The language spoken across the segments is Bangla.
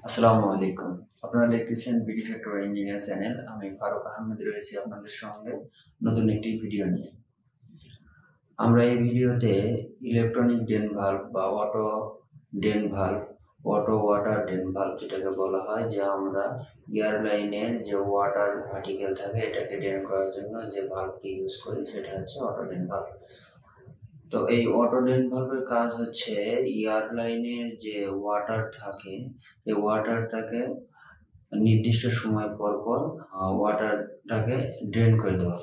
আসসালামু আলাইকুম। আপনারা দেখতেছেন বিডি ফ্যাক্টর ইঞ্জিনিয়ার চ্যানেল। আমি ফারুক আহমেদ রয়েছি আপনাদের সঙ্গে নতুন একটি ভিডিও নিয়ে। আমরা এই ভিডিওতে ইলেকট্রনিক ড্রেন ভালভ বা auto drain valve, auto water drain valve যেটাকে বলা হয়, যে আমরা এয়ার লাইনের যে ওয়াটার পার্টিকেল থাকে এটাকে ড্রেন করার জন্য যে ভালভটি ইউজ করি সেটা হচ্ছে অটো ড্রেন ভালভ। তো এই অটো ড্রেন ভালভের কাজ হচ্ছে এয়ার লাইনের যে ওয়াটার থাকে এই ওয়াটারটাকে নির্দিষ্ট সময় পর পর ওয়াটারটাকে ড্রেন করে দেওয়া।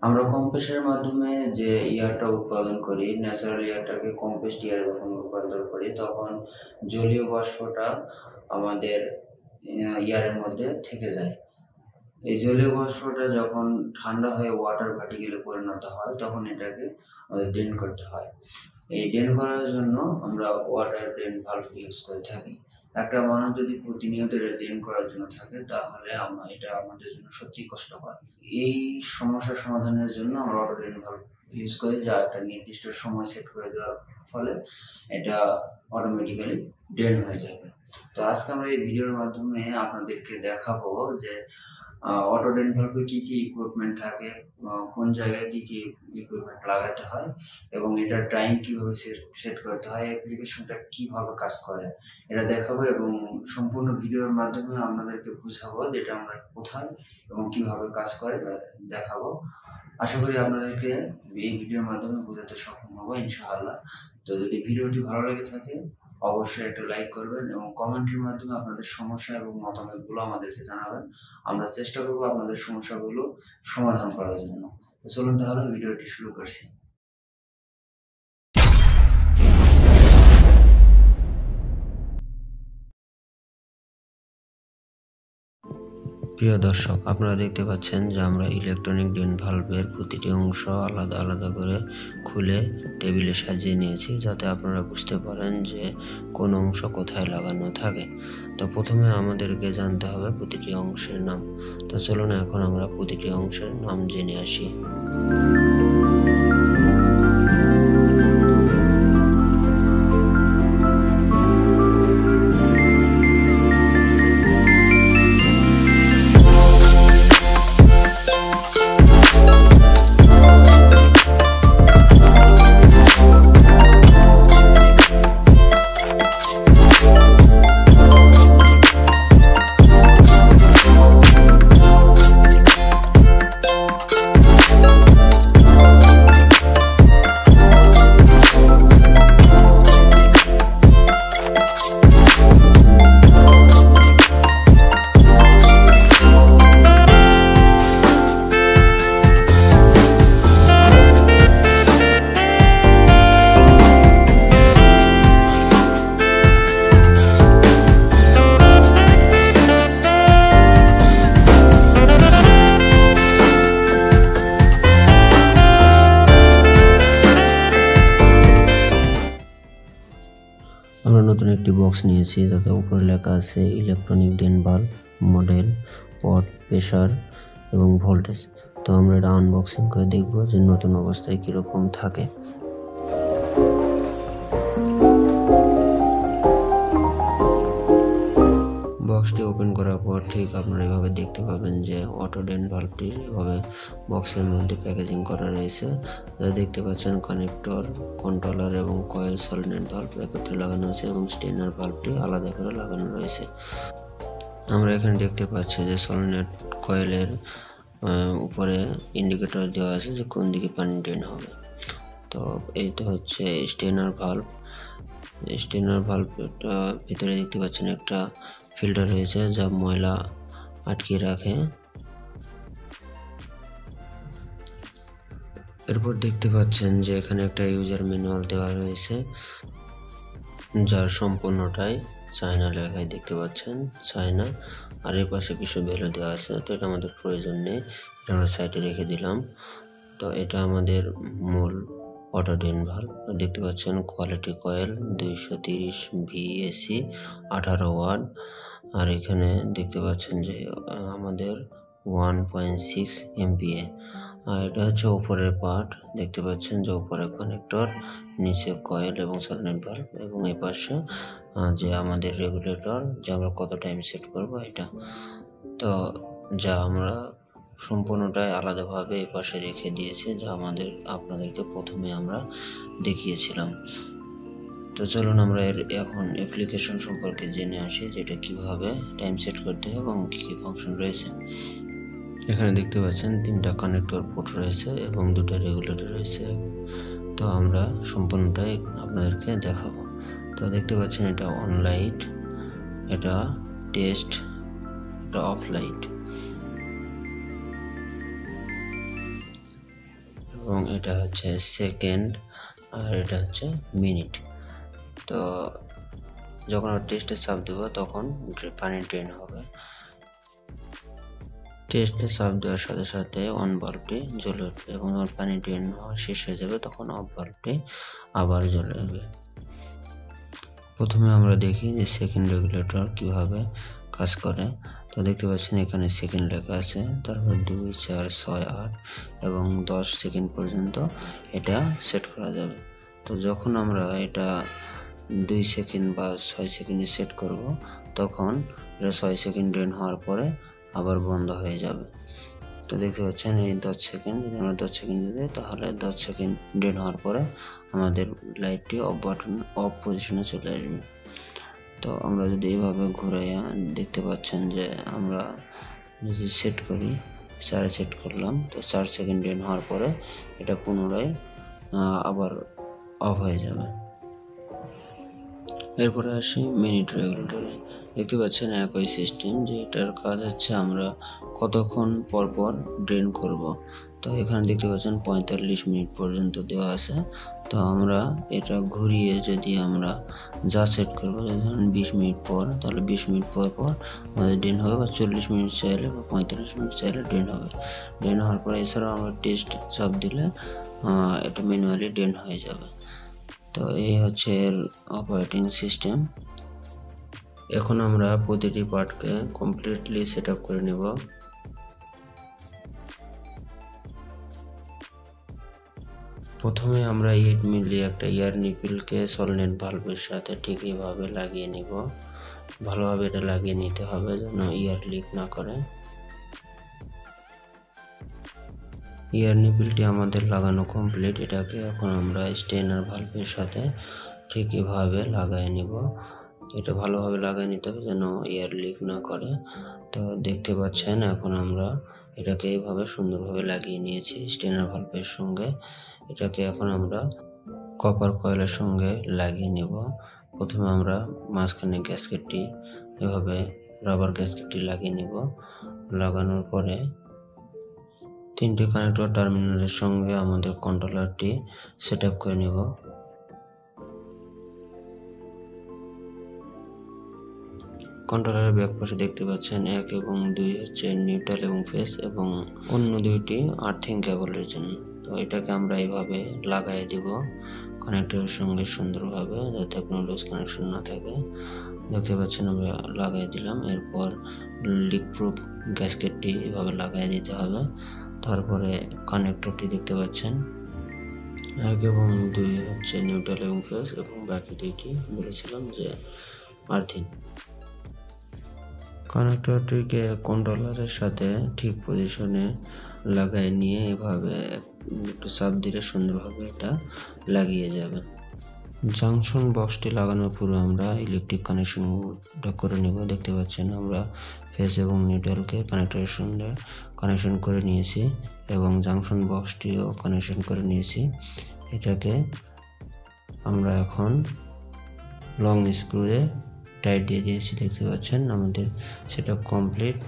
আমরা কম্প্রেসরের মাধ্যমে যে এয়ারটা উৎপাদন করি, ন্যাচারাল এয়ারটাকে কম্প্রেসড এয়ারে যখন রূপান্তর করি তখন জলীয় বাষ্পটা আমাদের এয়ারের মধ্যে থেকে যায়। এই জলীয় বাষ্পটা যখন ঠান্ডা হয়ে ওয়াটার পার্টিকেলে পরিণত হয় তখন এটাকে আমাদের ড্রেন করতে হয়। এই ড্রেন করার জন্য আমরা ওয়াটার ড্রেন ভালভ ইউজ করে থাকি। একটা মানুষ যদি প্রতিনিয়ত এটা ড্রেন করার জন্য থাকে তাহলে এটা আমাদের জন্য সত্যি কষ্টকর। এই সমস্যার সমাধানের জন্য আমরা অটো ড্রেন ভালভ ইউজ করি, যা একটা নির্দিষ্ট সময় সেট করে দেওয়ার ফলে এটা অটোমেটিক্যালি ড্রেন হয়ে যাবে। তো আজকে আমরা এই ভিডিওর মাধ্যমে আপনাদেরকে দেখাবো যে অটো ড্রেন ভালভে কি কি ইকুইপমেন্ট থাকে, কোন জায়গায় কি কি ইকুইপমেন্ট লাগাতে হয় এবং এটার টাইম কিভাবে সেট করতে হয়, অ্যাপ্লিকেশনটা কিভাবে কাজ করে এটা দেখাবো এবং সম্পূর্ণ ভিডিওর মাধ্যমে আপনাদেরকে বুঝাবো যেটা আমরা কোথায় এবং কিভাবে কাজ করে দেখাবো। আশা করি আপনাদেরকে এই ভিডিওর মাধ্যমে বোঝাতে সক্ষম হবো ইনশাআল্লাহ। তো যদি ভিডিওটি ভালো লেগে থাকে অবশ্যই একটা লাইক করবেন এবং কমেন্টের মাধ্যমে আপনাদের সমস্যা এবং মতামতগুলো আমাদেরকে জানাবেন। আমরা চেষ্টা করবো আপনাদের সমস্যাগুলো সমাধান করার জন্য। তো চলুন তাহলে ভিডিওটি শুরু করছি। প্রিয় দর্শক, আপনারা দেখতে পাচ্ছেন যে আমরা ইলেকট্রনিক ড্রেন ভালভের প্রতিটি অংশ আলাদা আলাদা করে খুলে টেবিলে সাজিয়ে নিয়েছি, যাতে আপনারা বুঝতে পারেন যে কোন অংশ কোথায় লাগানো থাকে। তো প্রথমে আমাদেরকে জানতে হবে প্রতিটি অংশের নাম। তো চলুন এখন আমরা প্রতিটি অংশের নাম জেনে আসি। আমরা নতুন একটি বক্স নিয়েছি যাতে উপরে লেখা আছে ইলেকট্রনিক ড্রেন ভালভ, মডেল, পট, প্রেসার এবং ভোল্টেজ। তো আমরা এটা আনবক্সিং করে দেখব যে নতুন অবস্থায় কীরকম থাকে। বক্সটি ওপেন করার পর ঠিক আপনারা এভাবে দেখতে পাবেন যে অটো ড্রেন ভালভটি এভাবে বক্সের মধ্যে প্যাকেজিং করা রয়েছে। যা দেখতে পাচ্ছেন কানেক্টর, কন্ট্রোলার এবং কয়েল সলিনয়েড ভালভ একত্রে লাগানো আছে এবং স্টেনার ভালভটি আলাদা করে লাগানো রয়েছে। আমরা এখানে দেখতে পাচ্ছি যে সলিনয়েড কয়েলের উপরে ইন্ডিকেটর দেওয়া আছে যে কোন দিকে পানি ড্রেন হবে। তো এইটা হচ্ছে স্টেনার ভালভ। স্টেনার ভালভটা ভিতরে দেখতে পাচ্ছেন একটা ফিল্টার রয়েছে যা ময়লা আটকে রাখে। এরপর দেখতে পাচ্ছেন যে এখানে একটা ইউজার ম্যানুয়াল দেওয়া রয়েছে যার সম্পূর্ণটাই চায়না লেখায় দেখতে পাচ্ছেন, চায়না। আর এর পাশে কিছু ভ্যালু দেওয়া আছে, তো এটা আমাদের প্রয়োজন নেই, এটা আমরা সাইডে রেখে দিলাম। তো এটা আমাদের মূল অটো ড্রেন ভালভ। দেখতে পাচ্ছেন কোয়ালিটি কয়েল 230 VAC 18 ওয়াট। আর এখানে দেখতে পাচ্ছেন যে আমাদের 1.6 MPa। আর এটা হচ্ছে উপরের পার্ট, দেখতে পাচ্ছেন যে উপরে কানেক্টর, নিচে কয়েল এবং সলিনয়েড ভালভ, এবং এই পাশে যে আমাদের রেগুলেটর, যে আমরা কত টাইম সেট করব এটা। তো যা আমরা সম্পূর্ণটাই আলাদাভাবে এই পাশে রেখে দিয়েছি, যা আপনাদেরকে প্রথমে আমরা দেখিয়েছিলাম। তো চলুন আমরা এখন অ্যাপ্লিকেশন সম্পর্কে জেনে আসি, যেটা কিভাবে টাইম সেট করতে হয় এবং কী কী ফাংশন রয়েছে। এখানে দেখতে পাচ্ছেন 3টা কানেক্টর পোর্ট রয়েছে এবং 2টা রেগুলেটর রয়েছে। তো আমরা সম্পূর্ণটাই আপনাদেরকে দেখাবো। তো দেখতে পাচ্ছেন এটা অন লাইট, এটা টেস্ট, এটা অফ লাইট, এবং এটা হচ্ছে সেকেন্ড, আর এটা হচ্ছে মিনিট। তো যখন টেস্টে চাপ দেব তখন পানি ড্রেন হবে। টেস্টে চাপ দেওয়ার সাথে সাথে অন বাল্বটি জ্বলে উঠবে, এবং যখন পানি ড্রেন হওয়া শেষ হয়ে যাবে তখন অফ বাল্বটি আবার জ্বলে যাবে। প্রথমে আমরা দেখি যে সেকেন্ড রেগুলেটর কিভাবে কাজ করে। তো দেখতে পাচ্ছেন এখানে সেকেন্ড লেখা আছে, তারপর 2, 4, 6, 8 এবং 10 সেকেন্ড পর্যন্ত এটা সেট করা যাবে। তো যখন আমরা এটা 2 সেকেন্ড বা 6 সেকেন্ডে সেট করব, তখন এটা 6 সেকেন্ড ড্রেন হওয়ার পরে আবার বন্ধ হয়ে যাবে। তো দেখতে পাচ্ছেন এই 10 সেকেন্ড, যদি আমরা 10 সেকেন্ড দিই তাহলে 10 সেকেন্ড ড্রেন হওয়ার পরে আমাদের লাইটটি অফ পজিশনে চলে আসবে। তো আমরা যদি এইভাবে ঘুরাইয়া, দেখতে পাচ্ছেন যে আমরা যদি সেট করি, 4 সেট করলাম, তো 4 সেকেন্ড ড্রেন হওয়ার পরে এটা পুনরায় আবার অফ হয়ে যাবে। এরপরে আসি মিনিট রেগুলেটরে। দেখতে পাচ্ছেন একই সিস্টেম, যে এটার কাজ হচ্ছে আমরা কতক্ষণ পর পর ড্রেন করব। তো এখানে দেখতে পাচ্ছেন 45 মিনিট পর্যন্ত দেওয়া আছে। তো আমরা এটা ঘুরিয়ে যদি আমরা যা সেট করবো, ধরুন 20 মিনিট পর, তাহলে 20 মিনিট পর পর আমাদের ড্রেন হবে, বা 40 মিনিট চাইলে বা 45 মিনিট চাইলে ড্রেন হবে। ড্রেন হওয়ার পরে এছাড়াও আমরা টেস্ট চাপ দিলে এটা ম্যানুয়ালি ড্রেন হয়ে যাবে। তো এই হচ্ছে এর অপারেটিং সিস্টেম। এখন আমরা প্রতিটি পার্টকে কমপ্লিটলি সেট আপ করে নেব। প্রথমে আমরা 8 মিলি একটা এয়ার নিপিলকে সলিনয়েড ভালভের সাথে ঠিক এভাবে লাগিয়ে নিব। ভালোভাবে এটা লাগিয়ে নিতে হবে যেন এয়ার লিক না করে। এয়ার নিপিলটি আমাদের লাগানো কমপ্লিট। এটাকে এখন আমরা স্টেনার ভালভের সাথে ঠিক এভাবে লাগাই নিব। এটা ভালোভাবে লাগিয়ে নিতে হবে যেন এয়ার লিক না করে। তো দেখতে পাচ্ছেন এখন আমরা এটাকে এইভাবে সুন্দরভাবে লাগিয়ে নিয়েছি স্টেনার ভালভের সঙ্গে। এটাকে এখন আমরা কপার কয়েলের সঙ্গে লাগিয়ে নেব। প্রথমে আমরা মাঝখানে গ্যাসকেটটি এভাবে রাবার গ্যাসকেটটি লাগিয়ে নেব। লাগানোর পরে 3টি কানেক্টর টার্মিনালের সঙ্গে আমাদের কন্ট্রোলারটি সেট আপ করে নেব। কন্ট্রোলারের ব্যাক পাশে দেখতে পাচ্ছেন 1 এবং 2 হচ্ছে নিউট্রাল এবং ফেজ, এবং অন্য 2টি আর্থিং কেবলের জন্য। তো এটাকে আমরা এইভাবে লাগাই দিব কানেক্টরের সঙ্গে সুন্দরভাবে, যাতে কোনো লুজ কানেকশন না থাকে। দেখতে পাচ্ছেন আমরা লাগাই দিলাম। এরপর লিক প্রুফ গ্যাসকেটটি এভাবে লাগাই দিতে হবে। তারপরে কানেক্টরটি দেখতে পাচ্ছেন 1 এবং 2 হচ্ছে নিউট্রাল এবং ফেজ, এবং বাকি 2টি বলেছিলাম যে আর্থিং। কানেক্টরটিকে কন্ট্রোলারের সাথে ঠিক পজিশনে লাগাই নিয়ে এভাবে একটু চাপ দিলে সুন্দরভাবে এটা লাগিয়ে যাবে। জাংশন বক্সটি লাগানোর পূর্বে আমরা ইলেকট্রিক কানেকশনটা করে নেব। দেখতে পাচ্ছেন আমরা ফেজ এবং নিউট্রালকে কানেক্টরের সঙ্গে কানেকশন করে নিয়েছি, এবং জাংশন বক্সটিও কানেকশন করে নিয়েছি। এটাকে আমরা এখন লং স্ক্রুয়ে টাইট দিয়ে দিয়েছি। দেখতে পাচ্ছেন আমাদের সেটআপ কমপ্লিট।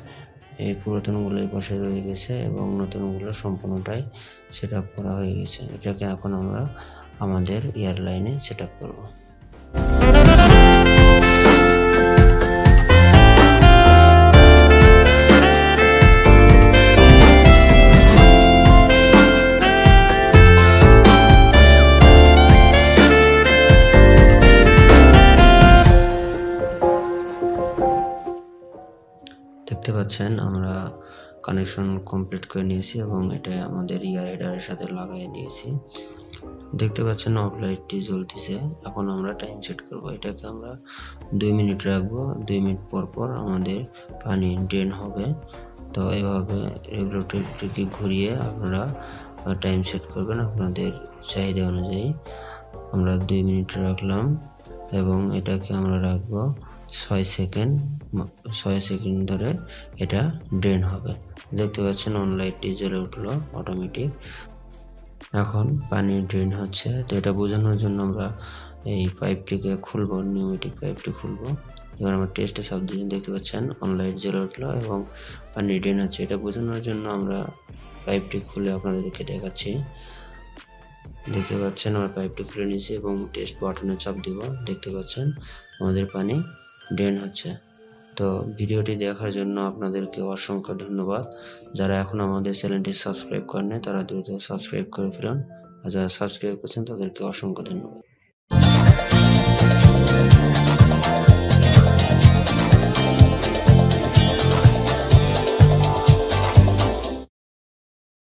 এই পুরাতনগুলো এই পাশে রয়ে গেছে এবং নতুনগুলো সম্পূর্ণটাই সেটআপ করা হয়ে গেছে। এটাকে এখন আমরা আমাদের এয়ার লাইনে সেটআপ করব। দেখতে পাচ্ছেন আমরা কানেকশন কমপ্লিট করে নিয়েছি এবং এটা আমাদের ইয়ার হেডারের সাথে লাগিয়ে নিয়েছি। দেখতে পাচ্ছেন অফ লাইটটি জ্বলতেছে। এখন আমরা টাইম সেট করব। এটাকে আমরা 2 মিনিট রাখবো। 2 মিনিট পর পর আমাদের পানি ড্রেন হবে। তো এভাবে রেগুলেটরটিকে ঘুরিয়ে আপনারা টাইম সেট করবেন আপনাদের চাহিদা অনুযায়ী। আমরা 2 মিনিট রাখলাম এবং এটাকে আমরা রাখবো 6 সেকেন্ড। 6 সেকেন্ড ধরে এটা ড্রেন হবে। দেখতে পাচ্ছেন অন লাইটটি জ্বলে উঠলো অটোমেটিক। এখন পানি ড্রেন হচ্ছে। তো এটা বোঝানোর জন্য আমরা এই পাইপটিকে খুলবো, নিউমেটিক পাইপটি খুলবো। এবার আমরা টেস্টে চাপ দিয়ে দেখতে পাচ্ছেন অন লাইট জ্বলে উঠলো এবং পানি ড্রেন হচ্ছে। এটা বোঝানোর জন্য আমরা পাইপটি খুলে আপনাদেরকে দেখাচ্ছি। দেখতে পাচ্ছেন আমরা পাইপটি খুলে নিয়েছি এবং টেস্ট বাটনে চাপ দিব। দেখতে পাচ্ছেন আমাদের পানি ড্রেন হচ্ছে। তো ভিডিওটি দেখার জন্য আপনাদেরকে অসংখ্য ধন্যবাদ। যারা এখন আমাদের চ্যানেলটি সাবস্ক্রাইব করেন তারা দ্রুত সাবস্ক্রাইব করে ফেলুন, আর যারা সাবস্ক্রাইব করছেন তাদেরকে অসংখ্য ধন্যবাদ।